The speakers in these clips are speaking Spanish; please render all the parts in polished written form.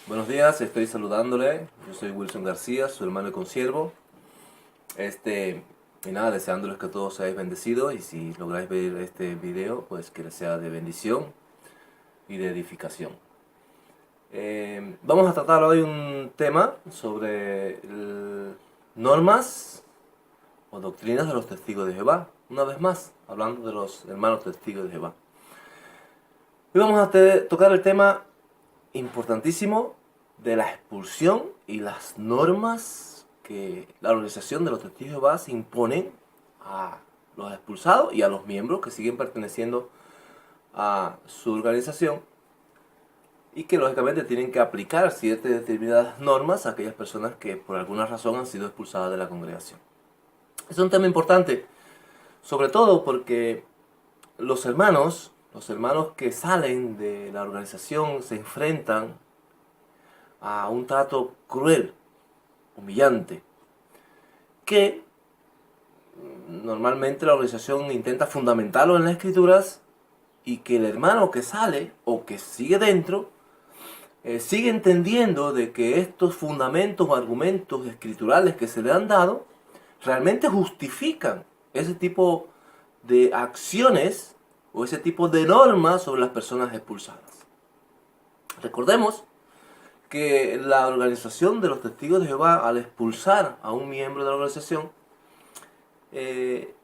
Buenos días, estoy saludándole. Yo soy Wilson García, su hermano y consiervo. Y nada, deseándoles que todos seáis bendecidos y si lográis ver este video, pues que les sea de bendición y de edificación. Vamos a tratar hoy un tema sobre normas o doctrinas de los testigos de Jehová. Una vez más, hablando de los hermanos testigos de Jehová. Hoy vamos a tocar el tema importantísimo de la expulsión y las normas que la organización de los testigos de Jehová se imponen a los expulsados y a los miembros que siguen perteneciendo a su organización y que lógicamente tienen que aplicar ciertas determinadas normas a aquellas personas que por alguna razón han sido expulsadas de la congregación. Es un tema importante, sobre todo porque los hermanos que salen de la organización se enfrentan a un trato cruel, humillante, que normalmente la organización intenta fundamentarlo en las escrituras y que el hermano que sale o que sigue dentro sigue entendiendo de que estos fundamentos o argumentos escriturales que se le han dado realmente justifican ese tipo de acciones o ese tipo de normas sobre las personas expulsadas. Recordemos que la organización de los testigos de Jehová, al expulsar a un miembro de la organización,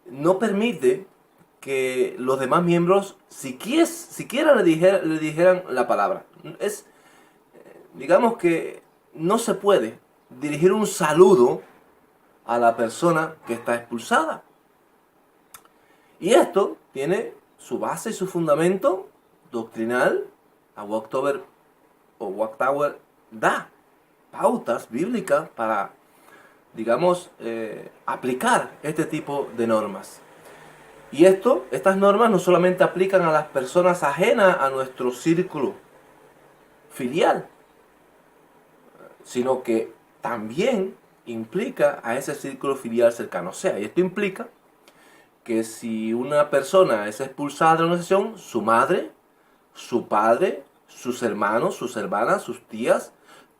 no permite que los demás miembros siquiera le dijeran la palabra. Digamos que no se puede dirigir un saludo a la persona que está expulsada. Y esto tiene su base y su fundamento doctrinal. A Watchtower da pautas bíblicas para, digamos, aplicar este tipo de normas. Y estas normas no solamente aplican a las personas ajenas a nuestro círculo filial, sino que también implica a ese círculo filial cercano. O sea, y esto implica que si una persona es expulsada de la organización, su madre, su padre, sus hermanos, sus hermanas, sus tías,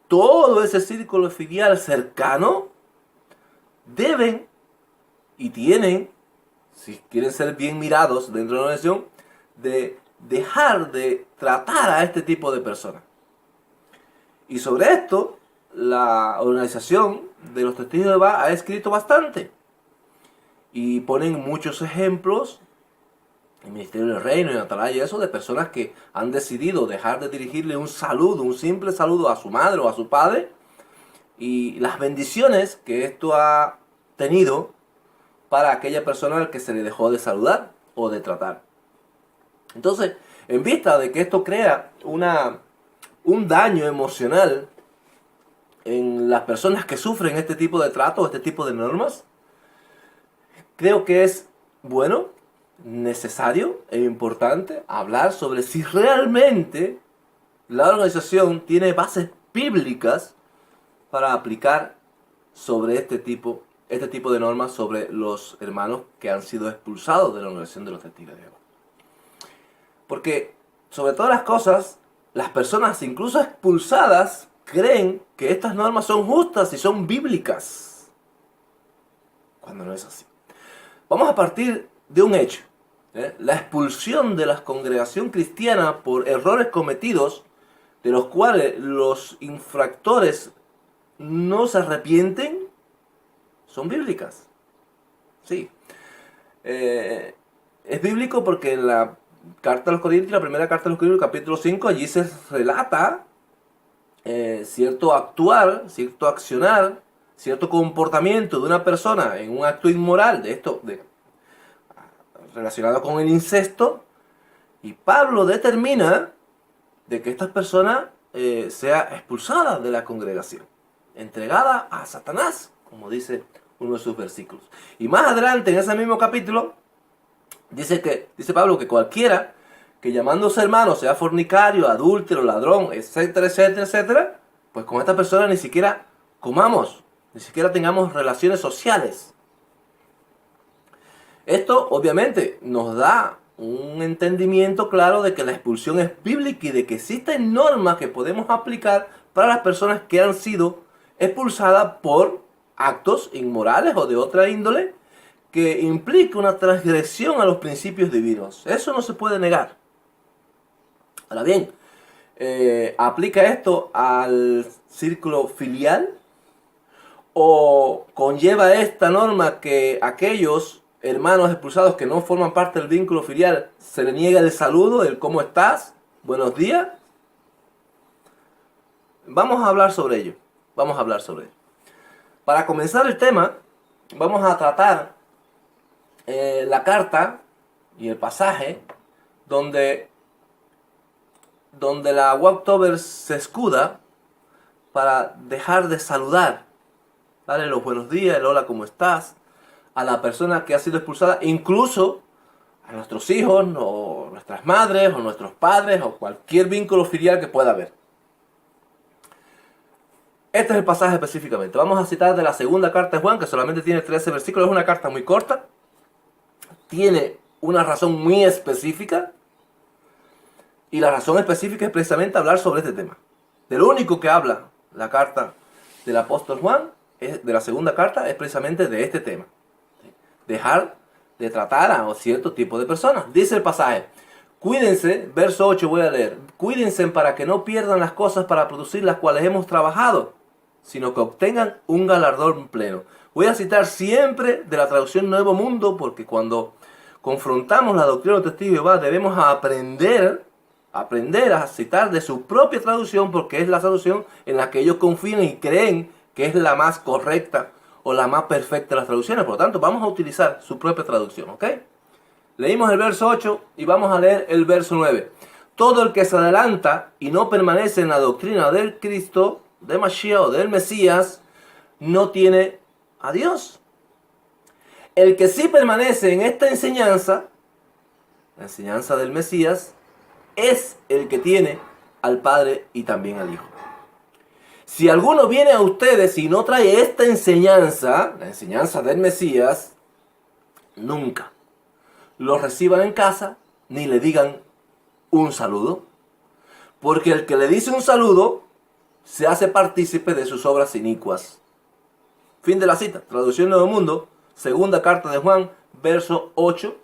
todo ese círculo filial cercano deben y tienen, si quieren ser bien mirados dentro de la organización, de dejar de tratar a este tipo de personas. Y sobre esto, la organización de los testigos de Jehová ha escrito bastante. Y ponen muchos ejemplos, el Ministerio del Reino y Atalaya y eso, de personas que han decidido dejar de dirigirle un saludo, un simple saludo a su madre o a su padre, y las bendiciones que esto ha tenido para aquella persona al que se le dejó de saludar o de tratar. Entonces, en vista de que esto crea un daño emocional en las personas que sufren este tipo de trato, este tipo de normas, creo que es bueno, necesario e importante hablar sobre si realmente la organización tiene bases bíblicas para aplicar sobre este tipo de normas sobre los hermanos que han sido expulsados de la organización de los testigos de Jehová. Porque, sobre todas las cosas, las personas incluso expulsadas creen que estas normas son justas y son bíblicas, cuando no es así. Vamos a partir de un hecho. La expulsión de la congregación cristiana por errores cometidos, de los cuales los infractores no se arrepienten, son bíblicas. Sí. Es bíblico porque en la carta a los Corintios, la primera carta a los Corintios, capítulo 5, allí se relata cierto actuar, cierto accionar, cierto comportamiento de una persona en un acto inmoral relacionado con el incesto, y Pablo determina de que esta persona sea expulsada de la congregación, entregada a Satanás, como dice uno de sus versículos. Y más adelante en ese mismo capítulo dice Pablo que cualquiera que llamándose hermano sea fornicario, adúltero, ladrón, etcétera, etcétera, etcétera, pues con esta persona ni siquiera comamos, ni siquiera tengamos relaciones sociales. Esto obviamente nos da un entendimiento claro de que la expulsión es bíblica y de que existen normas que podemos aplicar para las personas que han sido expulsadas por actos inmorales o de otra índole que implica una transgresión a los principios divinos. Eso no se puede negar. Ahora bien, ¿aplica esto al círculo filial? ¿O conlleva esta norma que aquellos hermanos expulsados que no forman parte del vínculo filial se le niega el saludo, el cómo estás, buenos días? Vamos a hablar sobre ello. Vamos a hablar sobre ello. Para comenzar el tema, vamos a tratar la carta y el pasaje donde la Walktober se escuda para dejar de saludar, darle los buenos días, el hola, ¿cómo estás?, a la persona que ha sido expulsada, incluso a nuestros hijos, o nuestras madres, o nuestros padres, o cualquier vínculo filial que pueda haber. Este es el pasaje específicamente. Vamos a citar de la segunda carta de Juan, que solamente tiene 13 versículos. Es una carta muy corta. Tiene una razón muy específica. Y la razón específica es precisamente hablar sobre este tema. De lo único que habla la carta del apóstol Juan, de la segunda carta, es precisamente de este tema. Dejar de tratar a cierto tipo de personas. Dice el pasaje: cuídense, verso 8 voy a leer. Cuídense para que no pierdan las cosas para producir las cuales hemos trabajado, sino que obtengan un galardón pleno. Voy a citar siempre de la traducción Nuevo Mundo, porque cuando confrontamos la doctrina del testigo de Jehová debemos aprender a citar de su propia traducción, porque es la traducción en la que ellos confían y creen que es la más correcta o la más perfecta de las traducciones. Por lo tanto, vamos a utilizar su propia traducción, ¿ok? Leímos el verso 8 y vamos a leer el verso 9. Todo el que se adelanta y no permanece en la doctrina del Cristo, de Mashiach o del Mesías, no tiene a Dios. El que sí permanece en esta enseñanza, la enseñanza del Mesías, es el que tiene al Padre y también al Hijo. Si alguno viene a ustedes y no trae esta enseñanza, la enseñanza del Mesías, nunca lo reciban en casa ni le digan un saludo, porque el que le dice un saludo se hace partícipe de sus obras inicuas. Fin de la cita. Traducción Nuevo Mundo, segunda carta de Juan, verso 8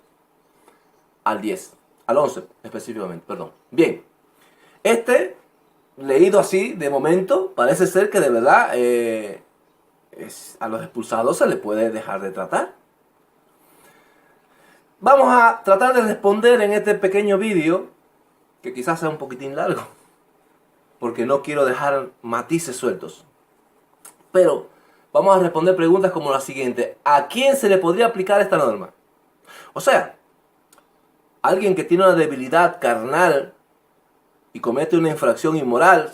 al 10. Al 11 específicamente, perdón. Bien, leído así de momento, parece ser que de verdad a los expulsados se les puede dejar de tratar. Vamos a tratar de responder en este pequeño vídeo, que quizás sea un poquitín largo, porque no quiero dejar matices sueltos. Pero vamos a responder preguntas como la siguiente: ¿a quién se le podría aplicar esta norma? O sea, alguien que tiene una debilidad carnal y comete una infracción inmoral,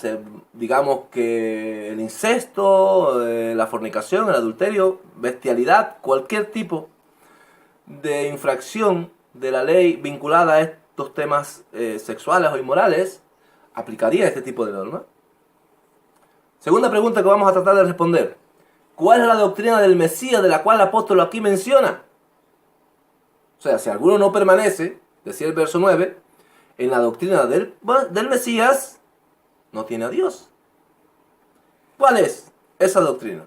digamos que el incesto, la fornicación, el adulterio, bestialidad, cualquier tipo de infracción de la ley vinculada a estos temas sexuales o inmorales, ¿aplicaría este tipo de norma? Segunda pregunta que vamos a tratar de responder: ¿cuál es la doctrina del Mesías de la cual el apóstol aquí menciona? O sea, si alguno no permanece, decía el verso 9, en la doctrina del Mesías, no tiene a Dios. ¿Cuál es esa doctrina?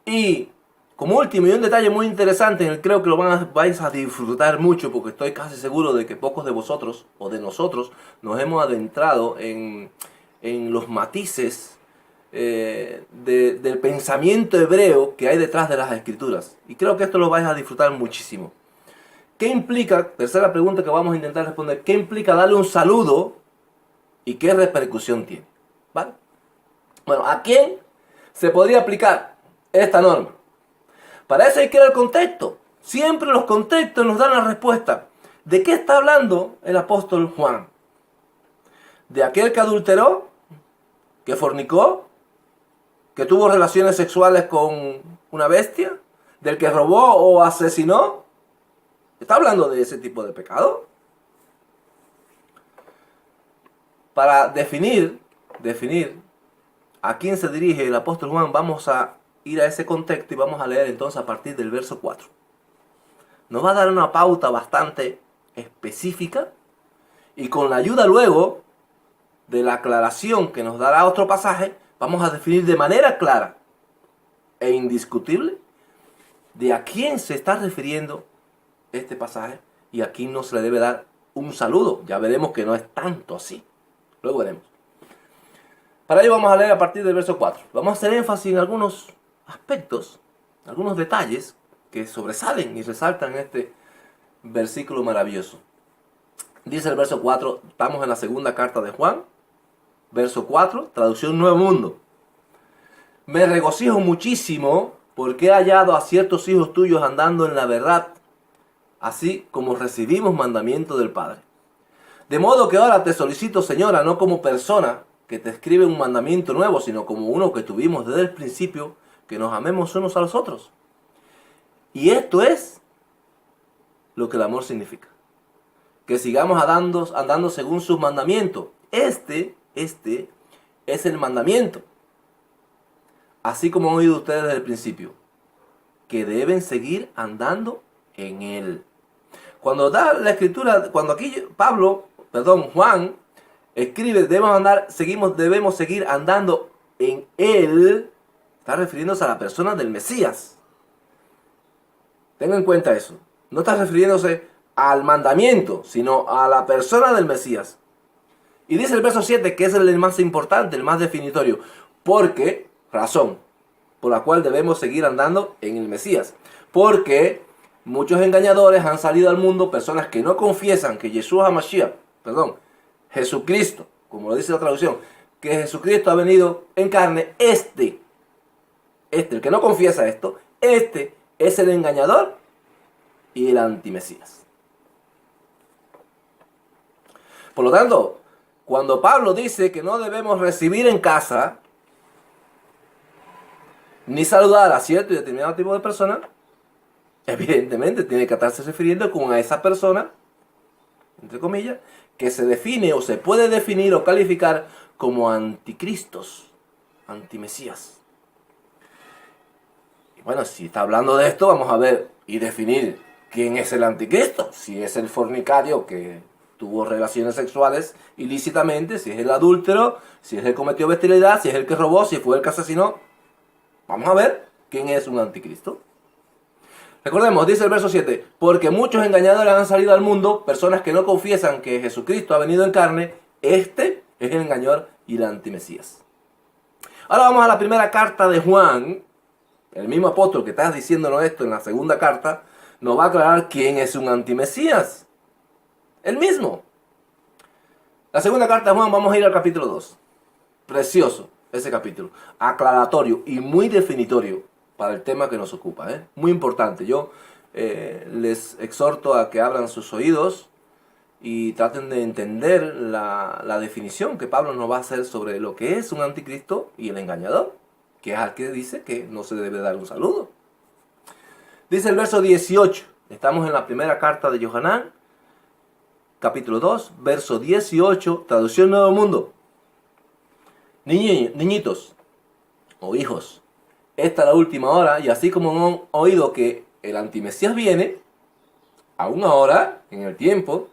Y como último, y un detalle muy interesante, en el que creo que lo vais a disfrutar mucho, porque estoy casi seguro de que pocos de vosotros o de nosotros nos hemos adentrado en los matices del pensamiento hebreo que hay detrás de las escrituras. Y creo que esto lo vais a disfrutar muchísimo. ¿Qué implica, tercera pregunta que vamos a intentar responder, qué implica darle un saludo y qué repercusión tiene? ¿Vale? Bueno, ¿a quién se podría aplicar esta norma? Para eso hay que ir al contexto. Siempre los contextos nos dan la respuesta. ¿De qué está hablando el apóstol Juan? ¿De aquel que adulteró? ¿Que fornicó? ¿Que tuvo relaciones sexuales con una bestia? ¿Del que robó o asesinó? ¿Está hablando de ese tipo de pecado? Para definir a quién se dirige el apóstol Juan, vamos a ir a ese contexto y vamos a leer entonces a partir del verso 4. Nos va a dar una pauta bastante específica y con la ayuda luego de la aclaración que nos dará otro pasaje, vamos a definir de manera clara e indiscutible de a quién se está refiriendo este pasaje y a quién no se le debe dar un saludo. Ya veremos que no es tanto así. Luego veremos. Para ello vamos a leer a partir del verso 4. Vamos a hacer énfasis en algunos aspectos, algunos detalles que sobresalen y resaltan este versículo maravilloso. Dice el verso 4, estamos en la segunda carta de Juan, verso 4, traducción Nuevo Mundo. Me regocijo muchísimo porque he hallado a ciertos hijos tuyos andando en la verdad, así como recibimos mandamiento del Padre. De modo que ahora te solicito, Señora, no como persona que te escribe un mandamiento nuevo, sino como uno que tuvimos desde el principio, que nos amemos unos a los otros. Y esto es lo que el amor significa. Que sigamos andando según sus mandamientos. Este es el mandamiento. Así como han oído ustedes desde el principio. Que deben seguir andando en él. Cuando da la escritura, cuando aquí Juan escribe, debemos seguir andando en él, está refiriéndose a la persona del Mesías. Tengan en cuenta eso. No está refiriéndose al mandamiento, sino a la persona del Mesías. Y dice el verso 7, que es el más importante, el más definitorio. Porque, razón, por la cual debemos seguir andando en el Mesías. Porque muchos engañadores han salido al mundo, personas que no confiesan que Jesucristo, como lo dice la traducción, que Jesucristo ha venido en carne, el que no confiesa esto, es el engañador y el antimesías. Por lo tanto, cuando Pablo dice que no debemos recibir en casa ni saludar a cierto y determinado tipo de persona, evidentemente tiene que estarse refiriendo con a esa persona, entre comillas, que se define o se puede definir o calificar como anticristos, antimesías. Y bueno, si está hablando de esto, vamos a ver y definir quién es el anticristo. Si es el fornicario que tuvo relaciones sexuales ilícitamente, si es el adúltero, si es el que cometió bestialidad, si es el que robó, si fue el que asesinó. Vamos a ver quién es un anticristo. Recordemos, dice el verso 7, porque muchos engañadores han salido al mundo, personas que no confiesan que Jesucristo ha venido en carne, este es el engañador y el antimesías. Ahora vamos a la primera carta de Juan, el mismo apóstol que está diciéndonos esto en la segunda carta, nos va a aclarar quién es un antimesías. El mismo. La segunda carta de Juan, vamos a ir al capítulo 2. Precioso ese capítulo, aclaratorio y muy definitorio para el tema que nos ocupa, muy importante. Yo les exhorto a que abran sus oídos y traten de entender la definición que Pablo nos va a hacer sobre lo que es un anticristo y el engañador, que es al que dice que no se debe dar un saludo. Dice el verso 18, estamos en la primera carta de Yohanan, capítulo 2, verso 18, traducción Nuevo Mundo. Niñitos o hijos, esta es la última hora, y así como han oído que el antimesías viene, aún ahora, en el tiempo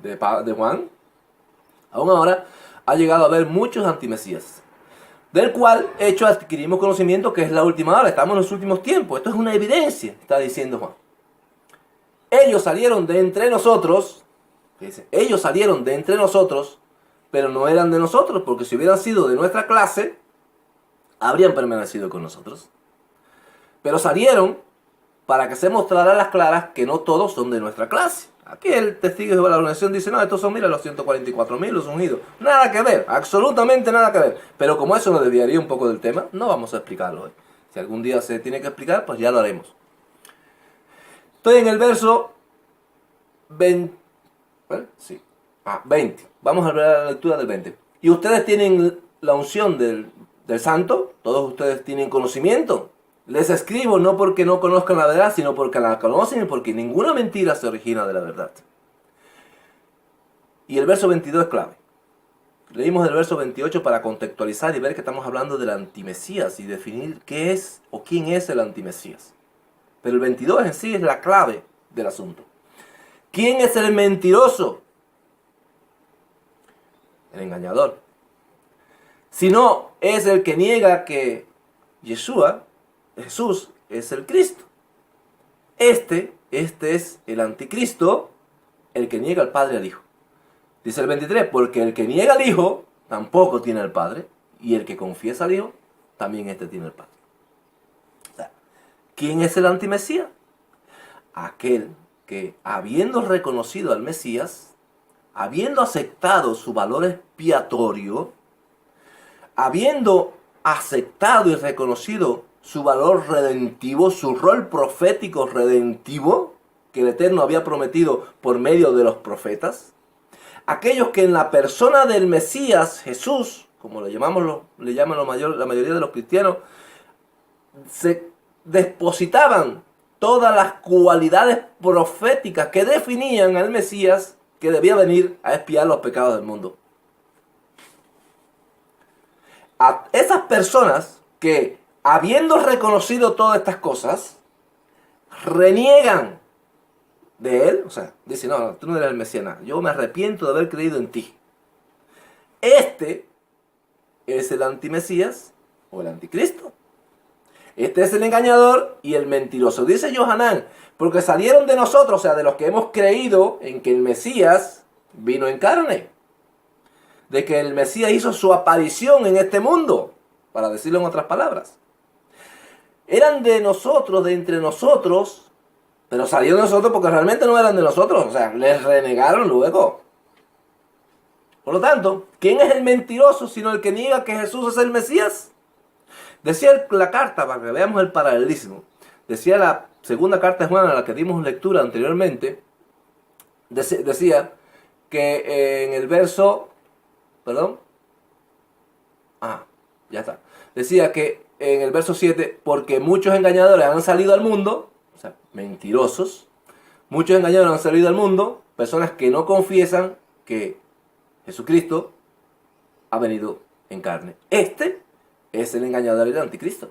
de Juan, aún ahora ha llegado a haber muchos antimesías, del cual hecho adquirimos conocimiento que es la última hora, estamos en los últimos tiempos. Esto es una evidencia, está diciendo Juan. Ellos salieron de entre nosotros, pero no eran de nosotros, porque si hubieran sido de nuestra clase, habrían permanecido con nosotros. Pero salieron para que se mostrara a las claras que no todos son de nuestra clase. Aquí el testigo de la organización dice, no, estos son, mira, los 144.000, los ungidos. Nada que ver, absolutamente nada que ver. Pero como eso nos desviaría un poco del tema, no vamos a explicarlo hoy. Si algún día se tiene que explicar, pues ya lo haremos. Estoy en el verso 20. 20. Vamos a ver la lectura del 20. Y ustedes tienen la unción del santo, todos ustedes tienen conocimiento. Les escribo no porque no conozcan la verdad, sino porque la conocen y porque ninguna mentira se origina de la verdad. Y el verso 22 es clave. Leímos el verso 28 para contextualizar y ver que estamos hablando del antimesías y definir qué es o quién es el antimesías. Pero el 22 en sí es la clave del asunto. ¿Quién es el mentiroso? El engañador. sino es el que niega que Jesús es el Cristo. Este es el anticristo, el que niega al Padre y al Hijo. Dice el 23, porque el que niega al Hijo tampoco tiene al Padre, y el que confiesa al Hijo, también este tiene al Padre. O sea, ¿quién es el antimesías? Aquel que, habiendo reconocido al Mesías, habiendo aceptado su valor expiatorio, habiendo aceptado y reconocido su valor redentivo, su rol profético redentivo, que el Eterno había prometido por medio de los profetas, aquellos que en la persona del Mesías, Jesús, como le llaman la mayoría de los cristianos, se depositaban todas las cualidades proféticas que definían al Mesías que debía venir a expiar los pecados del mundo. A esas personas que, habiendo reconocido todas estas cosas, reniegan de él, o sea, dicen, no, tú no eres el Mesías, nada. Yo me arrepiento de haber creído en ti. Este es el antimesías o el anticristo. Este es el engañador y el mentiroso. Dice Yohanan, porque salieron de nosotros, o sea, de los que hemos creído en que el Mesías vino en carne. De que el Mesías hizo su aparición en este mundo, para decirlo en otras palabras. Eran de nosotros, de entre nosotros, pero salieron de nosotros porque realmente no eran de nosotros, o sea, les renegaron luego. Por lo tanto, ¿quién es el mentiroso sino el que niega que Jesús es el Mesías? Decía la carta, para que veamos el paralelismo, decía la segunda carta de Juan, a la que dimos lectura anteriormente, decía que en el verso, ya está, decía que en el verso 7, porque muchos engañadores han salido al mundo, o sea, mentirosos, muchos engañadores han salido al mundo, personas que no confiesan que Jesucristo ha venido en carne. Este es el engañador y el anticristo.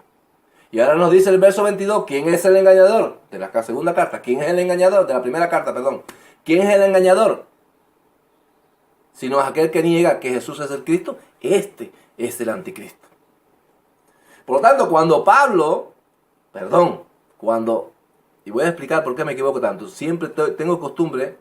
Y ahora nos dice el verso 22, ¿quién es el engañador? De la segunda carta, ¿quién es el engañador? De la primera carta, perdón. ¿Quién es el engañador? Sino es aquel que niega que Jesús es el Cristo. Este es el anticristo. Por lo tanto, y voy a explicar por qué me equivoco tanto, siempre tengo costumbre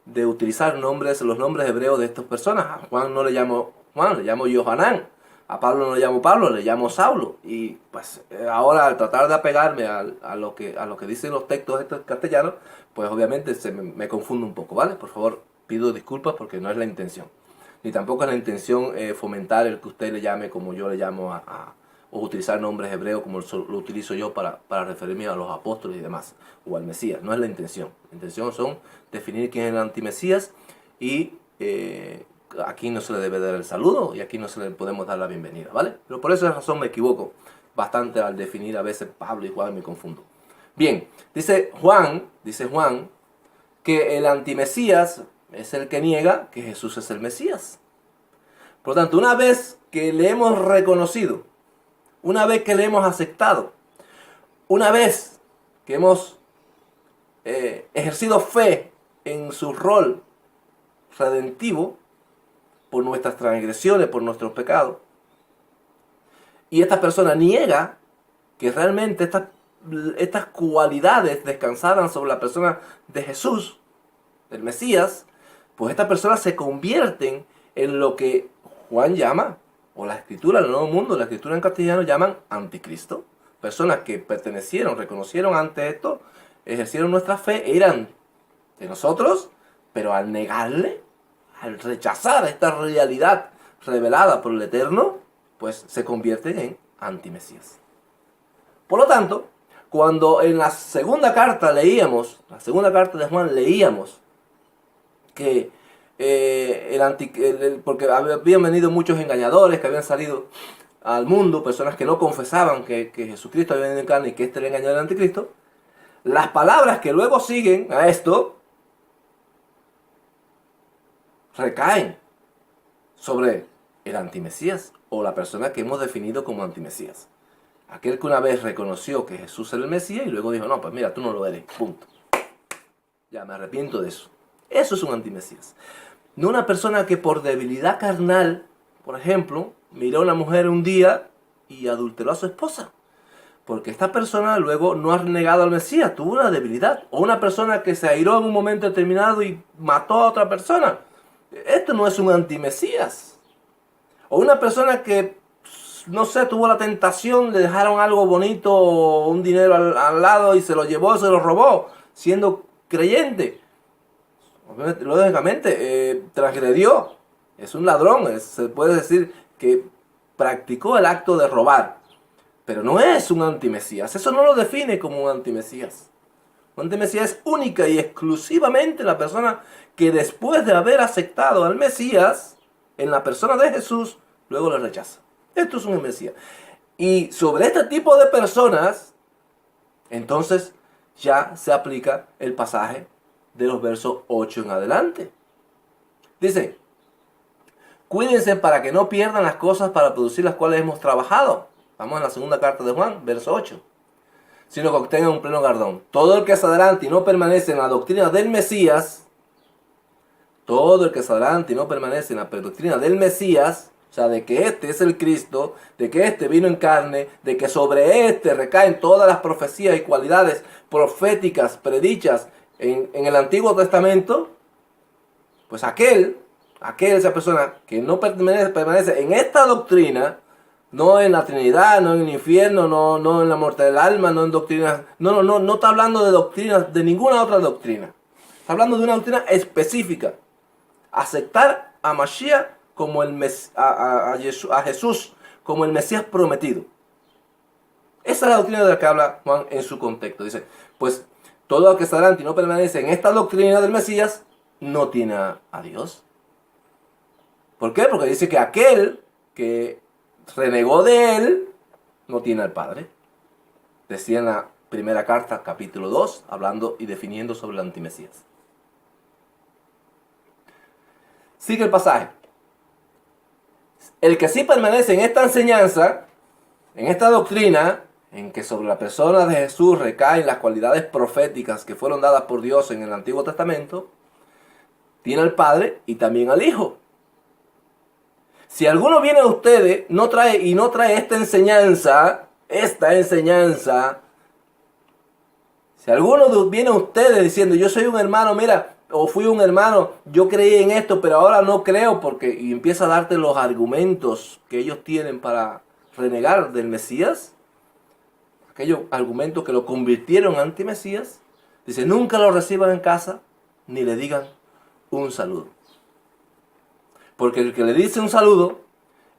de utilizar los nombres hebreos de estas personas. A Juan no le llamo Juan, le llamo Yohanan. A Pablo no le llamo Pablo, le llamo Saulo. Y pues ahora, al tratar de apegarme a lo que dicen los textos estos castellanos, pues obviamente me confundo un poco, ¿vale? Por favor, pido disculpas porque no es la intención. Ni tampoco es la intención fomentar el que usted le llame como yo le llamo o utilizar nombres hebreos como lo utilizo yo para referirme a los apóstoles y demás, o al Mesías. No es la intención. La intención son definir quién es el antimesías y aquí no se le debe dar el saludo y aquí no se le podemos dar la bienvenida, ¿vale? Pero por esa razón me equivoco bastante al definir a veces Pablo y Juan, me confundo. Bien, dice Juan que el antimesías es el que niega que Jesús es el Mesías. Por lo tanto, una vez que le hemos reconocido, una vez que le hemos aceptado, una vez que hemos ejercido fe en su rol redentivo, por nuestras transgresiones, por nuestros pecados, y esta persona niega que realmente estas cualidades descansaran sobre la persona de Jesús, del Mesías, pues estas personas se convierten en lo que Juan llama, o la Escritura, el Nuevo Mundo, la Escritura en castellano llaman anticristo. Personas que reconocieron ante esto, ejercieron nuestra fe, eran de nosotros, pero al negarle, al rechazar esta realidad revelada por el Eterno, pues se convierten en antimesías. Por lo tanto, cuando en la segunda carta de Juan leíamos que porque habían venido muchos engañadores que habían salido al mundo, personas que no confesaban que Jesucristo había venido en carne y que este era el engañador del anticristo, las palabras que luego siguen a esto recaen sobre el antimesías o la persona que hemos definido como antimesías. Aquel que una vez reconoció que Jesús era el Mesías y luego dijo, no, pues mira, tú no lo eres, punto. Ya me arrepiento de eso. Eso es un antimesías. No una persona que por debilidad carnal, por ejemplo, miró a una mujer un día y adulteró a su esposa. Porque esta persona luego no ha renegado al Mesías, tuvo una debilidad. O una persona que se airó en un momento determinado y mató a otra persona. Esto no es un antimesías. O una persona que, no sé, tuvo la tentación, le dejaron algo bonito, o un dinero al lado y se lo llevó, se lo robó, siendo creyente. Lógicamente, transgredió. Es un ladrón, se puede decir que practicó el acto de robar. Pero no es un antimesías. Eso no lo define como un antimesías. Un antimesías es única y exclusivamente la persona que después de haber aceptado al Mesías, en la persona de Jesús, luego lo rechaza. Esto es un mesías. Y sobre este tipo de personas, entonces ya se aplica el pasaje de los versos 8 en adelante. Dice, cuídense para que no pierdan las cosas para producir las cuales hemos trabajado. Vamos a la segunda carta de Juan, verso 8. Sino que obtengan un pleno galardón. Todo el que se adelante y no permanece en la doctrina del Mesías, todo el que se adelante y no permanece en la doctrina del Mesías, o sea, de que este es el Cristo, de que este vino en carne, de que sobre este recaen todas las profecías y cualidades proféticas predichas en el Antiguo Testamento, pues esa persona que no permanece en esta doctrina, no en la Trinidad, no en el infierno, no en la muerte del alma, no en doctrinas. No está hablando de doctrinas, de ninguna otra doctrina. Está hablando de una doctrina específica. Aceptar a Mashiach como a Jesús como el Mesías prometido. Esa es la doctrina de la que habla Juan en su contexto. Dice, pues todo el que está adelante y no permanece en esta doctrina del Mesías, no tiene a Dios. ¿Por qué? Porque dice que aquel que renegó de él, no tiene al Padre. Decía en la primera carta, capítulo 2, hablando y definiendo sobre el antimesías. Sigue el pasaje. El que sí permanece en esta enseñanza, en esta doctrina, en que sobre la persona de Jesús recaen las cualidades proféticas que fueron dadas por Dios en el Antiguo Testamento, tiene al Padre y también al Hijo. Si alguno viene a ustedes no trae esta enseñanza, si alguno viene a ustedes diciendo, yo soy un hermano, mira, o fui un hermano, yo creí en esto, pero ahora no creo, y empieza a darte los argumentos que ellos tienen para renegar del Mesías, aquellos argumentos que lo convirtieron en antimesías, dice, nunca lo reciban en casa, ni le digan un saludo. Porque el que le dice un saludo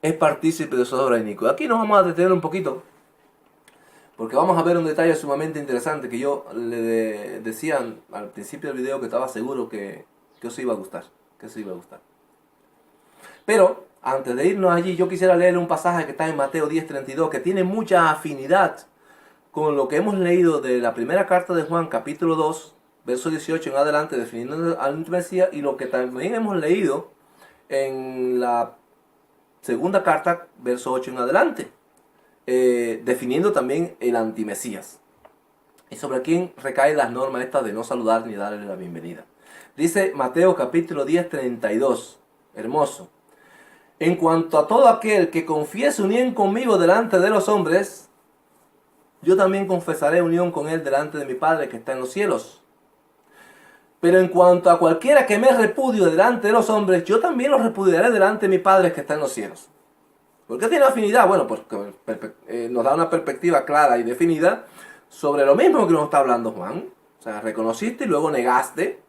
es partícipe de su obra iniquidad. Aquí nos vamos a detener un poquito, porque vamos a ver un detalle sumamente interesante que yo le decía al principio del video que estaba seguro que os iba a gustar. Pero, antes de irnos allí, yo quisiera leer un pasaje que está en Mateo 10:32, que tiene mucha afinidad con lo que hemos leído de la primera carta de Juan, capítulo 2, verso 18 en adelante, definiendo al Mesías, y lo que también hemos leído en la segunda carta, verso 8 en adelante, definiendo también el antimesías. Y sobre quién recaen las normas estas de no saludar ni darle la bienvenida. Dice Mateo capítulo 10:32, hermoso. En cuanto a todo aquel que confiese unión conmigo delante de los hombres, yo también confesaré unión con él delante de mi Padre que está en los cielos. Pero en cuanto a cualquiera que me repudie delante de los hombres, yo también lo repudiaré delante de mi Padre que está en los cielos. ¿Por qué tiene afinidad? Bueno, pues nos da una perspectiva clara y definida sobre lo mismo que nos está hablando Juan. O sea, reconociste y luego negaste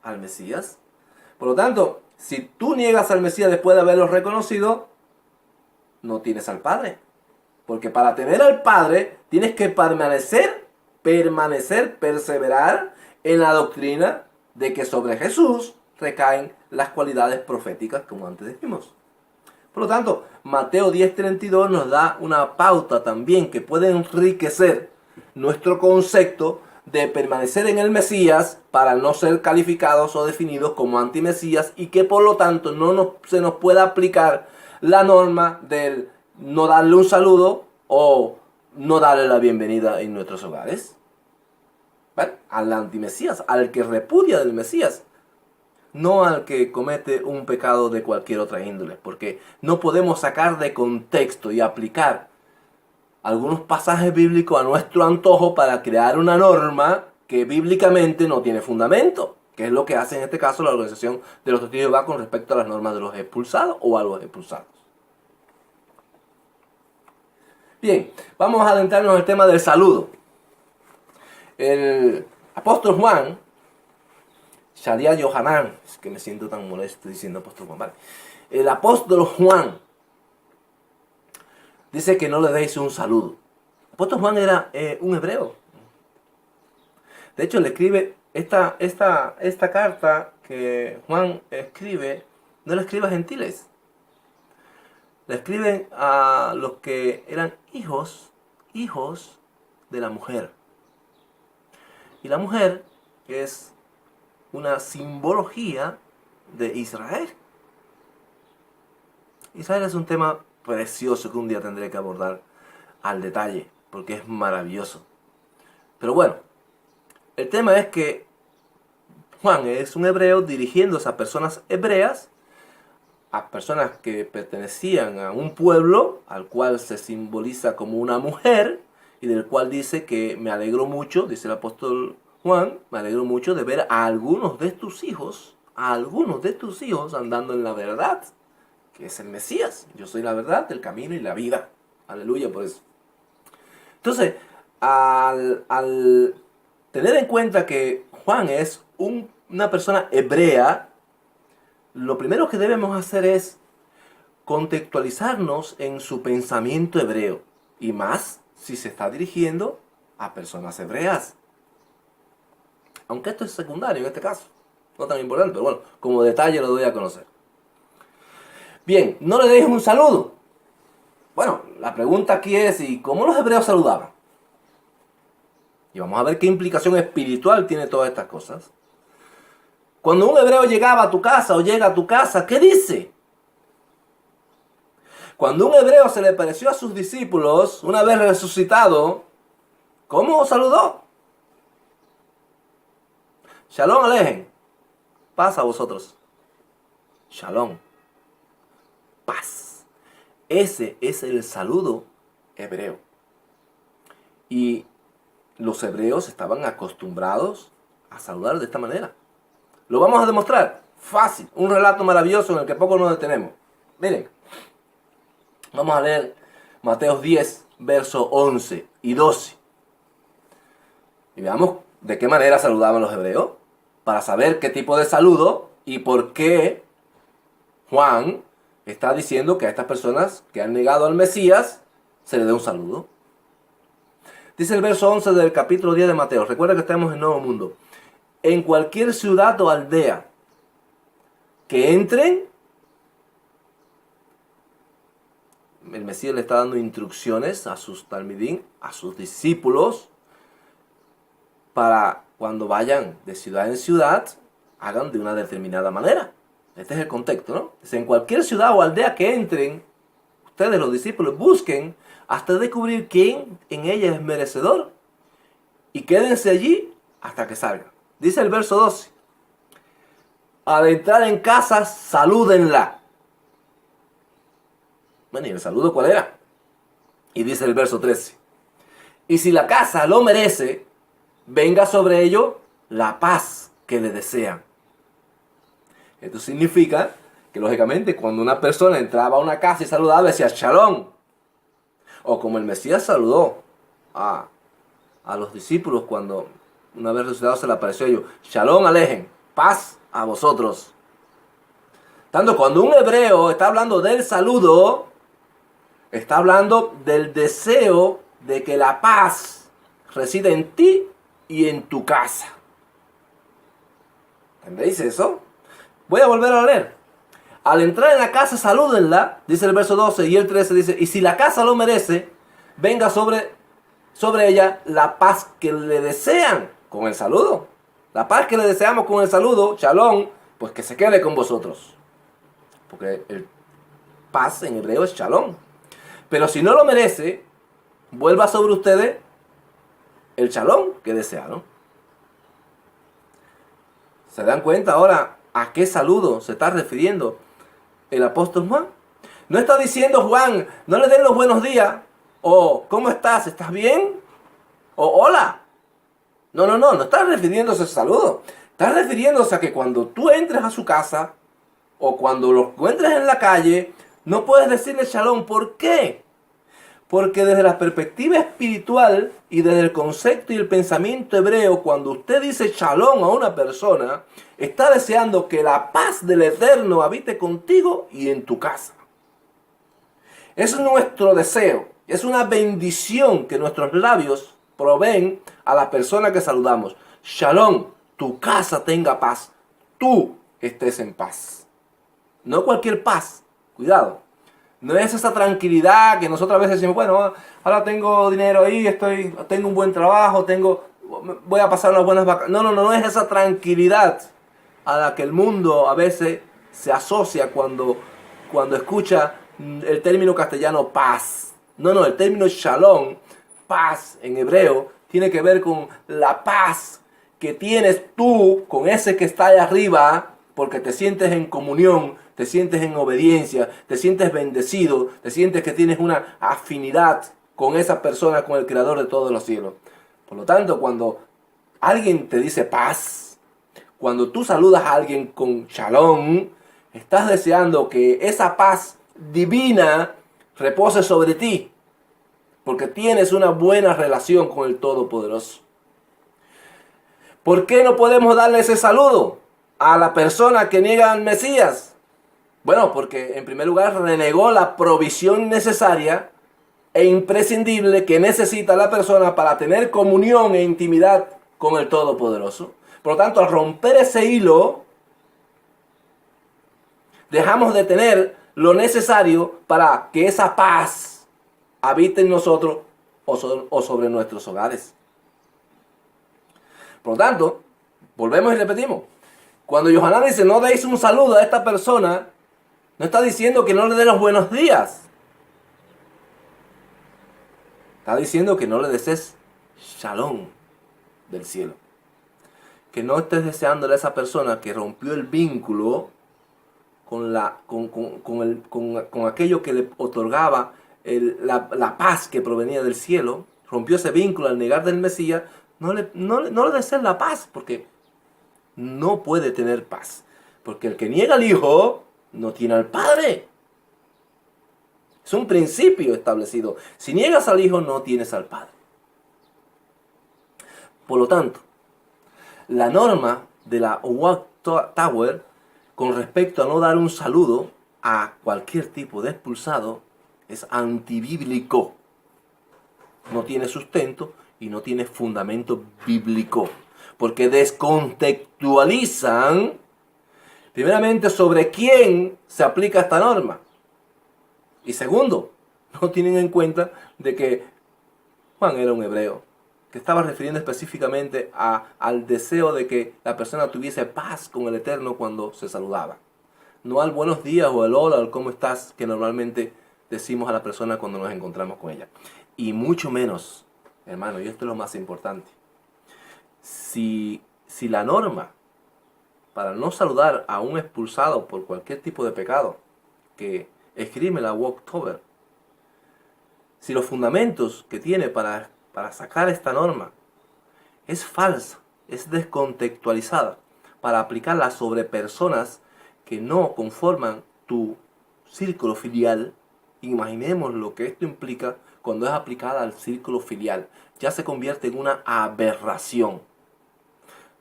al Mesías. Por lo tanto, si tú niegas al Mesías después de haberlo reconocido, no tienes al Padre. Porque para tener al Padre tienes que perseverar en la doctrina de que sobre Jesús recaen las cualidades proféticas, como antes dijimos. Por lo tanto, Mateo 10:32 nos da una pauta también que puede enriquecer nuestro concepto de permanecer en el Mesías para no ser calificados o definidos como antimesías, y que por lo tanto se nos pueda aplicar la norma del no darle un saludo o no darle la bienvenida en nuestros hogares. ¿Vale? Al antimesías, al que repudia del Mesías. no al que comete un pecado de cualquier otra índole, porque no podemos sacar de contexto y aplicar algunos pasajes bíblicos a nuestro antojo para crear una norma que bíblicamente no tiene fundamento, que es lo que hace en este caso la Organización de los Testigos de Jehová con respecto a las normas de los expulsados o a los expulsados. Bien, vamos a adentrarnos en el tema del saludo. El apóstol Juan, Shadia Yohanan, es que me siento tan molesto diciendo apóstol Juan, vale. El apóstol Juan dice que no le deis un saludo. El apóstol Juan era un hebreo. De hecho, le escribe esta carta que Juan escribe, no la escribe a gentiles. Le escriben a los que eran hijos de la mujer. Y la mujer es una simbología de Israel. Israel es un tema precioso que un día tendré que abordar al detalle, porque es maravilloso. Pero bueno, el tema es que Juan es un hebreo dirigiéndose a personas hebreas, a personas que pertenecían a un pueblo al cual se simboliza como una mujer y del cual dice que me alegro mucho, dice el apóstol Juan, me alegro mucho de ver a algunos de tus hijos, andando en la verdad, que es el Mesías. Yo soy la verdad, el camino y la vida. Aleluya por eso. Entonces, al tener en cuenta que Juan es una persona hebrea, lo primero que debemos hacer es contextualizarnos en su pensamiento hebreo. Y más si se está dirigiendo a personas hebreas. Aunque esto es secundario en este caso. No tan importante, pero bueno, como detalle lo doy a conocer. Bien, no le deis un saludo. Bueno, la pregunta aquí es, ¿y cómo los hebreos saludaban? Y vamos a ver qué implicación espiritual tiene todas estas cosas. Cuando un hebreo llegaba a tu casa o llega a tu casa, ¿qué dice? Cuando un hebreo se le pareció a sus discípulos, una vez resucitado, ¿cómo saludó? Shalom alejen. Paz a vosotros. Shalom. Paz. Ese es el saludo hebreo. Y los hebreos estaban acostumbrados a saludar de esta manera. Lo vamos a demostrar. Fácil. Un relato maravilloso en el que poco nos detenemos. Miren. Vamos a leer Mateo 10, versos 11 y 12. Y veamos de qué manera saludaban los hebreos. Para saber qué tipo de saludo y por qué Juan está diciendo que a estas personas que han negado al Mesías se le dé un saludo. Dice el verso 11 del capítulo 10 de Mateo. Recuerda que estamos en el Nuevo Mundo. En cualquier ciudad o aldea que entren, el Mesías le está dando instrucciones a sus talmidín, a sus discípulos, para cuando vayan de ciudad en ciudad, hagan de una determinada manera. Este es el contexto, ¿no? Dice, en cualquier ciudad o aldea que entren, ustedes los discípulos busquen hasta descubrir quién en ella es merecedor y quédense allí hasta que salgan. Dice el verso 12, al entrar en casa, salúdenla. Bueno, ¿y el saludo cuál era? Y dice el verso 13, y si la casa lo merece, venga sobre ello la paz que le desean. Esto significa que, lógicamente, cuando una persona entraba a una casa y saludaba, decía Shalom. O como el Mesías saludó a los discípulos cuando una vez resucitado se le apareció a ellos. Shalom alejen, paz a vosotros. Tanto cuando un hebreo está hablando del saludo, está hablando del deseo de que la paz reside en ti y en tu casa. ¿Entendéis eso? Voy a volver a leer. Al entrar en la casa, salúdenla, dice el verso 12, y el 13 dice, y si la casa lo merece, venga sobre ella la paz que le desean con el saludo. La paz que le deseamos con el saludo, shalom, pues que se quede con vosotros. Porque el paz en hebreo es shalom. Pero si no lo merece, vuelva sobre ustedes el shalom que desearon. ¿Se dan cuenta ahora ¿A qué saludo se está refiriendo el apóstol Juan? No está diciendo Juan, no le den los buenos días, o ¿cómo estás? ¿Estás bien? O hola. No está refiriéndose a ese saludo. Está refiriéndose a que cuando tú entres a su casa, o cuando lo encuentres en la calle, no puedes decirle shalom. ¿Por qué? Porque desde la perspectiva espiritual y desde el concepto y el pensamiento hebreo, cuando usted dice shalom a una persona, está deseando que la paz del Eterno habite contigo y en tu casa. Es nuestro deseo, es una bendición que nuestros labios proveen a la persona que saludamos. Shalom, tu casa tenga paz, tú estés en paz. No cualquier paz, cuidado. No es esa tranquilidad que nosotros a veces decimos, bueno, ahora tengo dinero ahí, tengo un buen trabajo, voy a pasar unas buenas vacaciones. No es esa tranquilidad a la que el mundo a veces se asocia cuando escucha el término castellano paz. No, el término shalom, paz en hebreo, tiene que ver con la paz que tienes tú con ese que está allá arriba, porque te sientes en comunión, te sientes en obediencia, te sientes bendecido, te sientes que tienes una afinidad con esa persona, con el creador de todos los cielos. Por lo tanto, cuando alguien te dice paz, cuando tú saludas a alguien con shalom, estás deseando que esa paz divina repose sobre ti, porque tienes una buena relación con el Todopoderoso. ¿Por qué no podemos darle ese saludo a la persona que niega al Mesías? Bueno, porque en primer lugar renegó la provisión necesaria e imprescindible que necesita la persona para tener comunión e intimidad con el Todopoderoso. Por lo tanto, al romper ese hilo, dejamos de tener lo necesario para que esa paz habite en nosotros o sobre nuestros hogares. Por lo tanto, volvemos y repetimos. Cuando Yohanan dice no deis un saludo a esta persona, no está diciendo que no le dé los buenos días. Está diciendo que no le desees shalom del cielo. Que no estés deseándole a esa persona que rompió el vínculo con aquello que le otorgaba la paz que provenía del cielo. Rompió ese vínculo al negar del Mesías. No le desees la paz, porque no puede tener paz. Porque el que niega al Hijo no tiene al Padre. Es un principio establecido. Si niegas al Hijo, no tienes al Padre. Por lo tanto, la norma de la Watchtower con respecto a no dar un saludo a cualquier tipo de expulsado es antibíblico. No tiene sustento y no tiene fundamento bíblico. Porque descontextualizan primeramente sobre quién se aplica esta norma. Y segundo, no tienen en cuenta de que Juan era un hebreo, que estaba refiriendo específicamente al deseo de que la persona tuviese paz con el Eterno cuando se saludaba. No al buenos días o el hola o el cómo estás que normalmente decimos a la persona cuando nos encontramos con ella. Y mucho menos, hermano, y esto es lo más importante, si la norma para no saludar a un expulsado por cualquier tipo de pecado que escribe la Watchtower, si los fundamentos que tiene para sacar esta norma es falsa, es descontextualizada, para aplicarla sobre personas que no conforman tu círculo filial, imaginemos lo que esto implica cuando es aplicada al círculo filial. Ya se convierte en una aberración.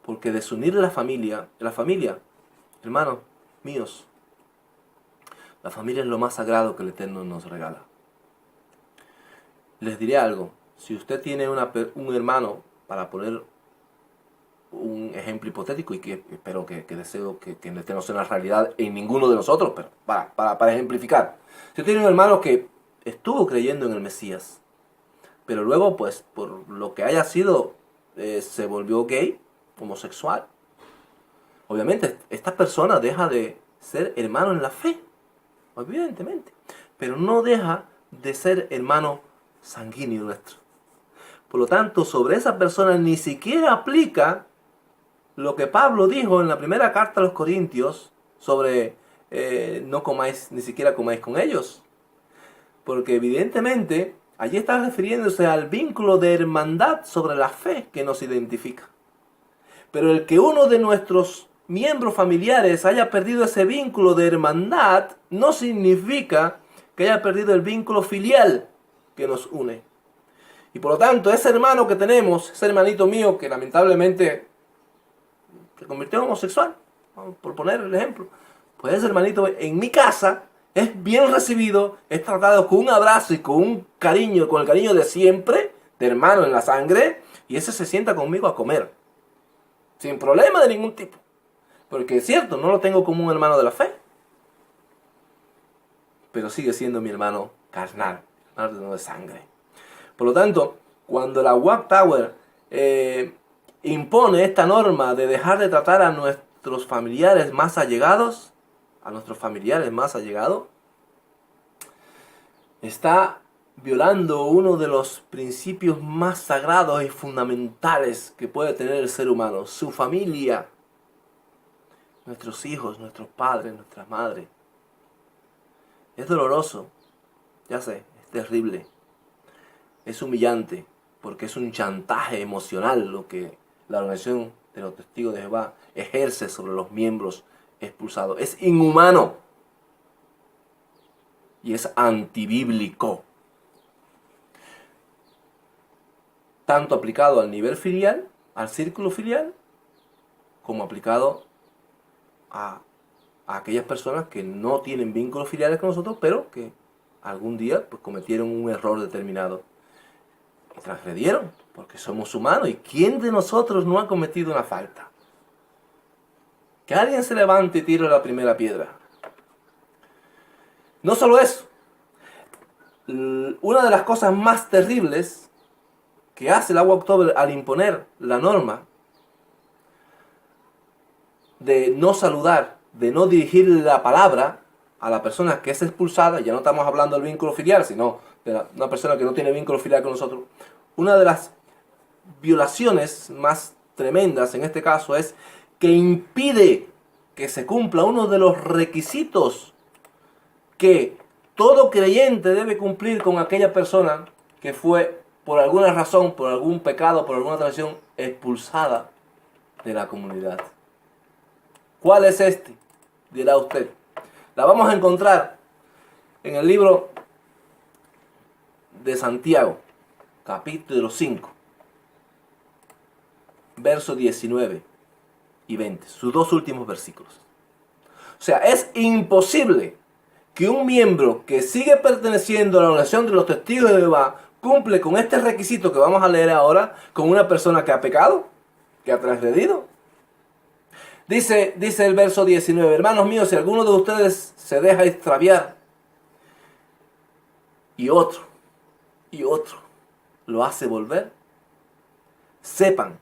Porque desunir la familia, hermanos míos, la familia es lo más sagrado que el Eterno nos regala. Les diré algo, si usted tiene un hermano, para poner un ejemplo hipotético, y que espero que deseo que el Eterno sea una realidad en ninguno de nosotros, pero para ejemplificar. Si usted tiene un hermano que estuvo creyendo en el Mesías, pero luego, pues, por lo que haya sido, se volvió gay, homosexual. Obviamente, esta persona deja de ser hermano en la fe, evidentemente, pero no deja de ser hermano sanguíneo nuestro. Por lo tanto, sobre esa persona ni siquiera aplica lo que Pablo dijo en la primera carta a los Corintios sobre no comáis, ni siquiera comáis con ellos. Porque evidentemente allí está refiriéndose al vínculo de hermandad sobre la fe que nos identifica. Pero el que uno de nuestros miembros familiares haya perdido ese vínculo de hermandad no significa que haya perdido el vínculo filial que nos une. Y por lo tanto, ese hermano que tenemos, ese hermanito mío que lamentablemente se convirtió en homosexual, por poner el ejemplo, pues ese hermanito en mi casa es bien recibido, es tratado con un abrazo y con un cariño, con el cariño de siempre, de hermano en la sangre, y ese se sienta conmigo a comer, sin problema de ningún tipo. Porque es cierto, no lo tengo como un hermano de la fe, pero sigue siendo mi hermano carnal, hermano de sangre. Por lo tanto, cuando la Watchtower impone esta norma de dejar de tratar a nuestros familiares más allegados, está violando uno de los principios más sagrados y fundamentales que puede tener el ser humano, su familia, nuestros hijos, nuestros padres, nuestras madres. Es doloroso, ya sé, es terrible, es humillante, porque es un chantaje emocional lo que la organización de los testigos de Jehová ejerce sobre los miembros expulsados. Es inhumano y es antibíblico. Tanto aplicado al nivel filial, al círculo filial, como aplicado a aquellas personas que no tienen vínculos filiales con nosotros, pero que algún día pues, cometieron un error determinado y transgredieron, porque somos humanos. ¿Y quién de nosotros no ha cometido una falta? Que alguien se levante y tire la primera piedra. No solo eso, una de las cosas más terribles que hace la Watchtower al imponer la norma de no saludar, de no dirigirle la palabra a la persona que es expulsada, ya no estamos hablando del vínculo filial, sino de una persona que no tiene vínculo filial con nosotros, una de las violaciones más tremendas en este caso es que impide que se cumpla uno de los requisitos que todo creyente debe cumplir con aquella persona que fue por alguna razón, por algún pecado, por alguna traición, expulsada de la comunidad. ¿Cuál es este? Dirá usted. La vamos a encontrar en el libro de Santiago, capítulo 5, versos 19 y 20, sus dos últimos versículos. O sea, es imposible que un miembro que sigue perteneciendo a la organización de los testigos de Jehová cumple con este requisito que vamos a leer ahora con una persona que ha pecado, que ha transgredido. Dice el verso 19, hermanos míos, si alguno de ustedes se deja extraviar y otro lo hace volver, sepan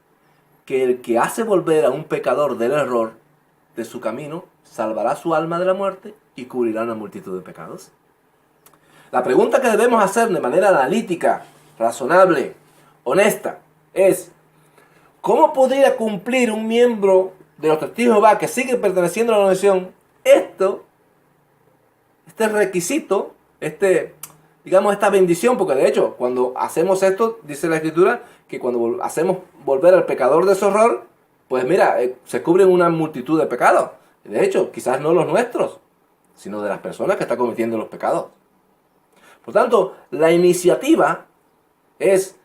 que el que hace volver a un pecador del error de su camino, salvará su alma de la muerte y cubrirá una multitud de pecados. La pregunta que debemos hacer de manera analítica, razonable, honesta, es ¿cómo podría cumplir un miembro de los testigos de Jehová que sigue perteneciendo a la organización este requisito, digamos esta bendición? Porque de hecho cuando hacemos esto, dice la Escritura, que cuando hacemos volver al pecador de su error, pues mira, se cubren una multitud de pecados. De hecho, quizás no los nuestros, sino de las personas que están cometiendo los pecados. Por tanto, la iniciativa es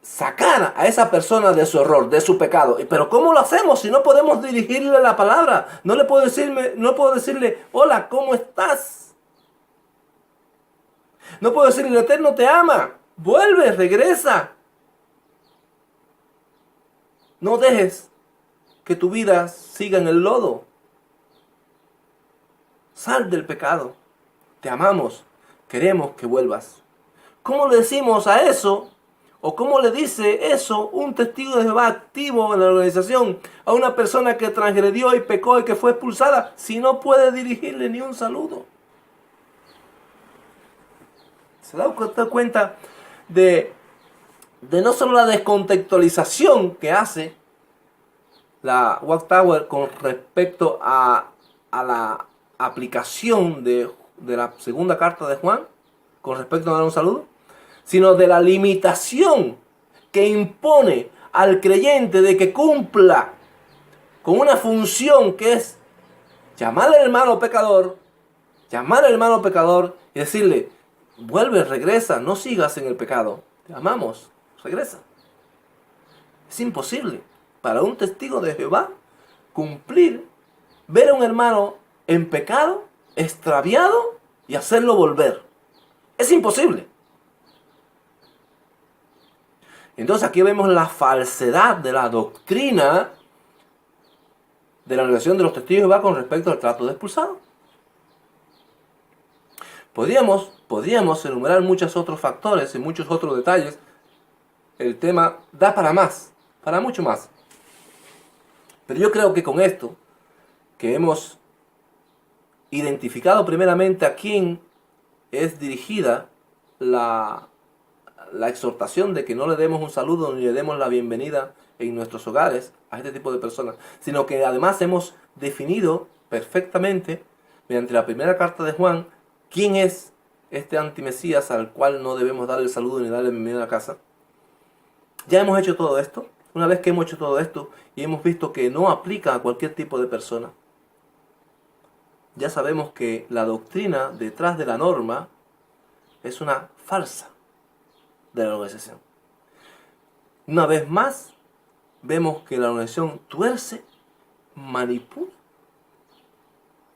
sacar a esa persona de su error, de su pecado. Pero ¿cómo lo hacemos si no podemos dirigirle la palabra? No puedo decirle, hola, ¿cómo estás? No puedo decirle, el Eterno te ama, vuelve, regresa. No dejes que tu vida siga en el lodo. Sal del pecado. Te amamos. Queremos que vuelvas. ¿Cómo le decimos a eso? ¿O cómo le dice eso un testigo de Jehová activo en la organización a una persona que transgredió y pecó y que fue expulsada si no puede dirigirle ni un saludo? ¿Se da usted cuenta de no solo la descontextualización que hace la Watchtower con respecto a la aplicación de la segunda carta de Juan, con respecto a dar un saludo, sino de la limitación que impone al creyente de que cumpla con una función que es llamar al hermano pecador, y decirle, vuelve, regresa, no sigas en el pecado, te amamos, regresa. Es imposible para un testigo de Jehová cumplir, ver a un hermano en pecado, extraviado y hacerlo volver. Es imposible. Entonces aquí vemos la falsedad de la doctrina de la Organización de los Testigos de Jehová con respecto al trato de expulsado. Podríamos enumerar muchos otros factores y muchos otros detalles. El tema da para más, para mucho más. Pero yo creo que con esto, que hemos identificado primeramente a quién es dirigida la exhortación de que no le demos un saludo ni le demos la bienvenida en nuestros hogares a este tipo de personas, sino que además hemos definido perfectamente, mediante la primera carta de Juan, quién es este antimesías al cual no debemos darle el saludo ni darle bienvenida a la casa. Ya hemos hecho todo esto. Una vez que hemos hecho todo esto y hemos visto que no aplica a cualquier tipo de persona, ya sabemos que la doctrina detrás de la norma es una farsa de la organización. Una vez más, vemos que la organización tuerce, manipula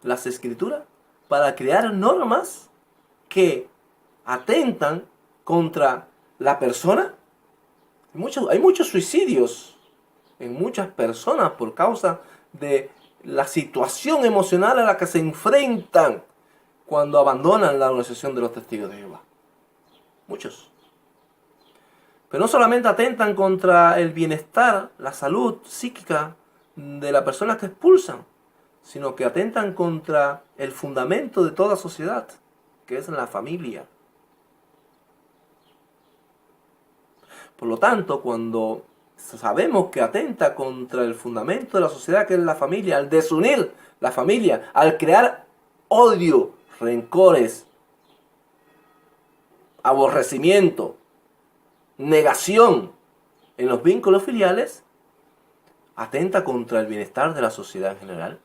las escrituras para crear normas que atentan contra la persona. Hay muchos suicidios en muchas personas por causa de la situación emocional a la que se enfrentan cuando abandonan la organización de los testigos de Jehová. Muchos. Pero no solamente atentan contra el bienestar, la salud psíquica de la persona que expulsan, sino que atentan contra el fundamento de toda sociedad, que es la familia. Por lo tanto, cuando sabemos que atenta contra el fundamento de la sociedad, que es la familia, al desunir la familia, al crear odio, rencores, aborrecimiento, negación en los vínculos filiales, atenta contra el bienestar de la sociedad en general.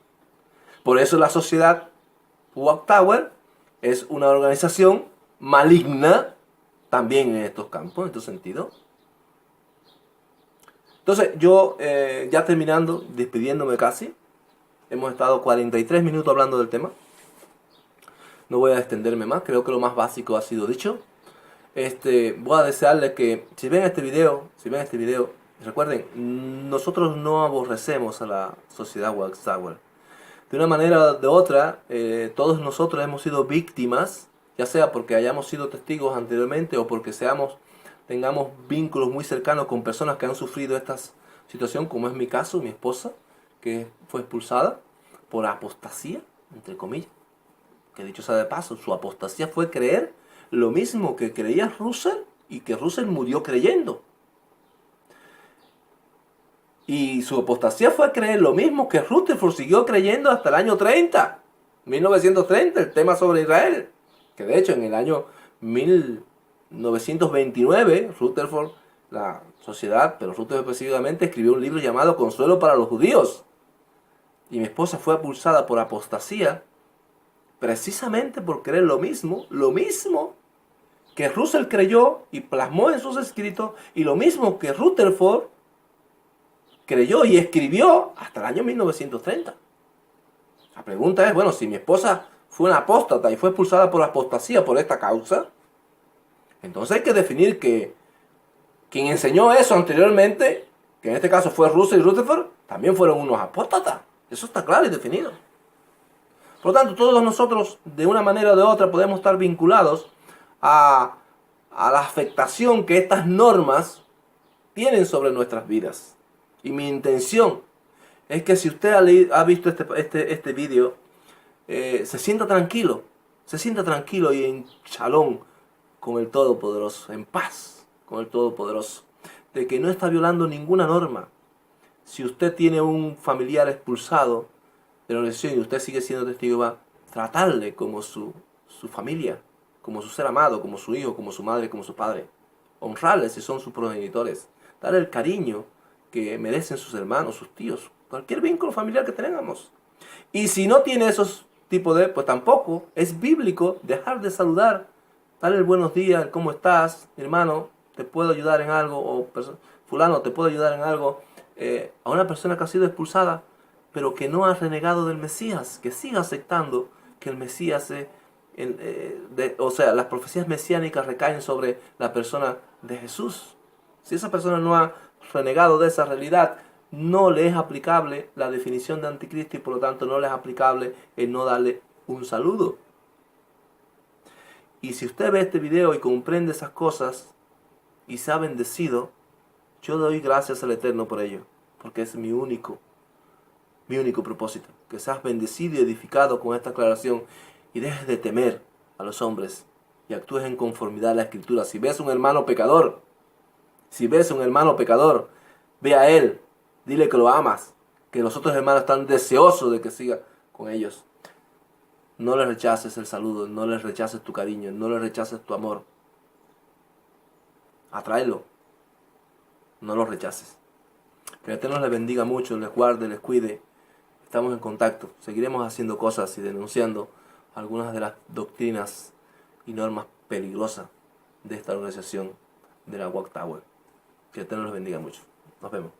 Por eso la sociedad Watchtower es una organización maligna también en estos campos, en estos sentidos. Entonces yo, ya terminando, despidiéndome casi, hemos estado 43 minutos hablando del tema. No voy a extenderme más, creo que lo más básico ha sido dicho. Voy a desearles que si ven este video, recuerden, nosotros no aborrecemos a la sociedad Watchtower. De una manera o de otra, todos nosotros hemos sido víctimas, ya sea porque hayamos sido testigos anteriormente o porque tengamos vínculos muy cercanos con personas que han sufrido esta situación, como es mi caso, mi esposa, que fue expulsada por apostasía, entre comillas. Que dicho sea de paso, su apostasía fue creer lo mismo que creía Russell y que Russell murió creyendo. Y su apostasía fue creer lo mismo que Rutherford siguió creyendo hasta el año 1930, el tema sobre Israel. Que de hecho en el año 1929, Rutherford, la sociedad, pero Rutherford específicamente, escribió un libro llamado Consuelo para los Judíos. Y mi esposa fue expulsada por apostasía, precisamente por creer lo mismo que Russell creyó y plasmó en sus escritos, y lo mismo que Rutherford creyó y escribió hasta el año 1930. La pregunta es, bueno, si mi esposa fue una apóstata y fue expulsada por apostasía por esta causa, entonces hay que definir que quien enseñó eso anteriormente, que en este caso fue Russell y Rutherford, también fueron unos apóstatas. Eso está claro y definido. Por lo tanto, todos nosotros, de una manera o de otra, podemos estar vinculados a la afectación que estas normas tienen sobre nuestras vidas. Y mi intención es que si usted ha visto este vídeo, se sienta tranquilo y en shalom con el Todopoderoso, en paz con el Todopoderoso, de que no está violando ninguna norma, Si usted tiene un familiar expulsado de la organización y usted sigue siendo testigo de Jehová, tratarle como su familia, como su ser amado, como su hijo, como su madre, como su padre. Honrarle si son sus progenitores. Darle el cariño que merecen sus hermanos, sus tíos, cualquier vínculo familiar que tengamos. Y si no tiene esos tipos de, pues tampoco es bíblico dejar de saludar, darle el buenos días, el cómo estás, hermano, te puedo ayudar en algo, o fulano, te puedo ayudar en algo, a una persona que ha sido expulsada, pero que no ha renegado del Mesías, que siga aceptando que el Mesías o sea, las profecías mesiánicas recaen sobre la persona de Jesús. Si esa persona no ha renegado de esa realidad, no le es aplicable la definición de anticristo y por lo tanto no le es aplicable el no darle un saludo. Y si usted ve este video y comprende esas cosas y se ha bendecido, yo doy gracias al Eterno por ello, porque es mi único propósito, que seas bendecido y edificado con esta aclaración y dejes de temer a los hombres y actúes en conformidad a la Escritura. Si ves un hermano pecador, ve a él, dile que lo amas, que los otros hermanos están deseosos de que siga con ellos. No les rechaces el saludo, no les rechaces tu cariño, no les rechaces tu amor. Atráelo, no los rechaces. Que el Eterno les bendiga mucho, les guarde, les cuide. Estamos en contacto, seguiremos haciendo cosas y denunciando algunas de las doctrinas y normas peligrosas de esta organización de la Watchtower. Que el Eterno les bendiga mucho. Nos vemos.